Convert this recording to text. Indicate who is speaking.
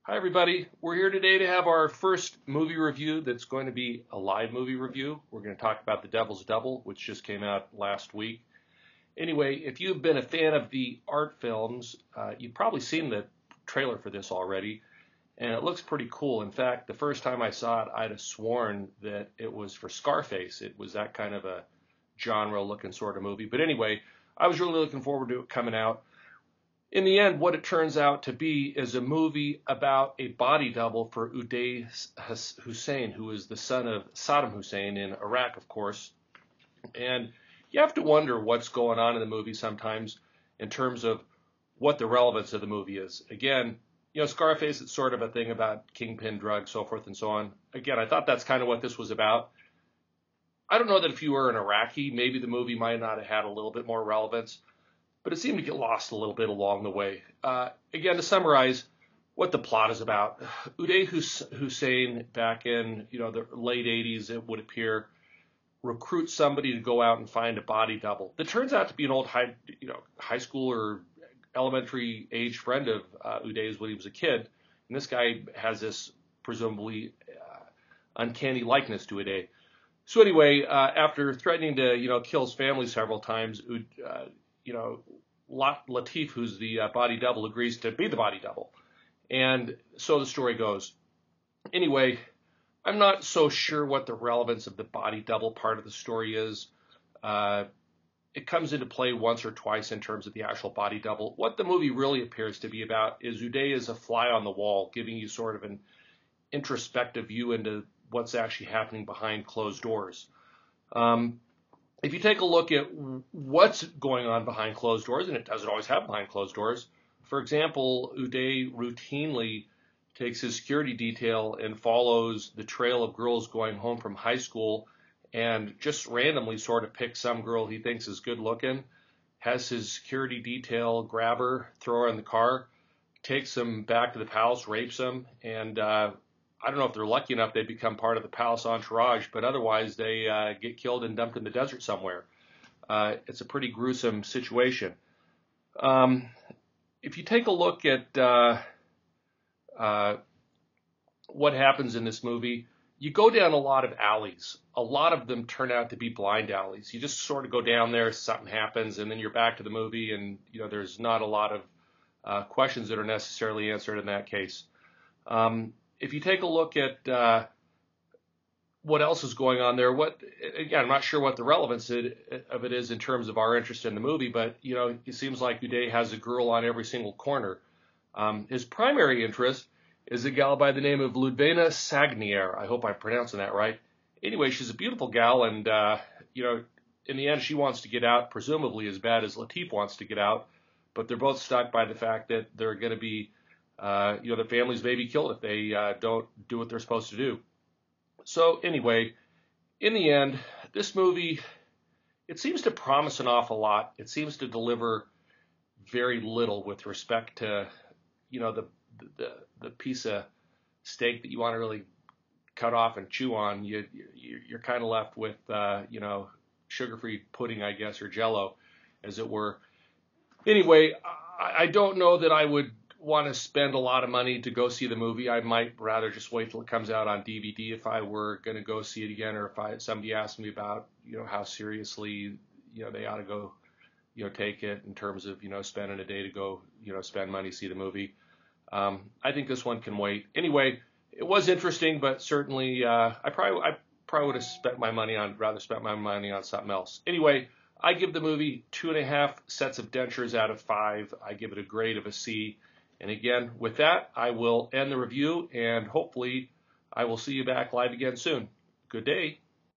Speaker 1: Hi, everybody. We're here today to have our first movie review that's going to be a live movie review. We're going to talk about The Devil's Double, which just came out last week. Anyway, if you've been a fan of the art films, you've probably seen the trailer for this already, and it looks pretty cool. In fact, the first time I saw it, I'd have sworn that it was for Scarface. It was that kind of a genre-looking sort of movie. But anyway, I was really looking forward to it coming out. In the end, what it turns out to be is a movie about a body double for Uday Hussein, who is the son of Saddam Hussein in Iraq, of course. And you have to wonder what's going on in the movie sometimes in terms of what the relevance of the movie is. Again, Scarface, it's sort of a thing about kingpin drugs, so forth and so on. Again, I thought that's kind of what this was about. I don't know that if you were an Iraqi, maybe the movie might not have had a little bit more relevance, but it seemed to get lost a little bit along the way. Again, to summarize what the plot is about, Uday Hussein, back in the late 80s, it would appear, recruits somebody to go out and find a body double. That turns out to be an old high school or elementary age friend of Uday's when he was a kid, and this guy has this presumably uncanny likeness to Uday. So anyway, after threatening to kill his family several times, Latif, who's the body double, agrees to be the body double. And so the story goes. Anyway, I'm not so sure what the relevance of the body double part of the story is. It comes into play once or twice in terms of the actual body double. What the movie really appears to be about is Uday is a fly on the wall, giving you sort of an introspective view into what's actually happening behind closed doors. If you take a look at what's going on behind closed doors, and it doesn't always happen behind closed doors. For example, Uday routinely takes his security detail and follows the trail of girls going home from high school and just randomly sort of picks some girl he thinks is good looking, has his security detail grab her, throw her in the car, takes them back to the palace, rapes them, and I don't know if they're lucky enough they become part of the palace entourage, but otherwise they get killed and dumped in the desert somewhere. It's a pretty gruesome situation. If you take a look at what happens in this movie, you go down a lot of alleys. A lot of them turn out to be blind alleys. You just sort of go down there, something happens, and then you're back to the movie, and there's not a lot of questions that are necessarily answered in that case. If you take a look at what else is going on there, again, I'm not sure what the relevance of it is in terms of our interest in the movie, but it seems like Uday has a girl on every single corner. His primary interest is a gal by the name of Ludvina Sagnier. I hope I'm pronouncing that right. Anyway, she's a beautiful gal, and in the end, she wants to get out, presumably as bad as Latif wants to get out, but they're both stuck by the fact that they're going to be the families may be killed if they don't do what they're supposed to do. So anyway, in the end, this movie, it seems to promise an awful lot. It seems to deliver very little with respect to, the piece of steak that you want to really cut off and chew on. You're kind of left with, sugar-free pudding, I guess, or Jell-O, as it were. Anyway, I don't know that I would want to spend a lot of money to go see the movie. I might rather just wait till it comes out on DVD if I were going to go see it again, or if somebody asked me about how seriously they ought to go take it in terms of spending a day to go spend money see the movie. I think this one can wait. Anyway, it was interesting, but certainly I probably would have rather spent my money on something else. Anyway, I give the movie 2.5 sets of dentures out of 5. I give it a grade of a C. And again, with that, I will end the review, and hopefully I will see you back live again soon. Good day.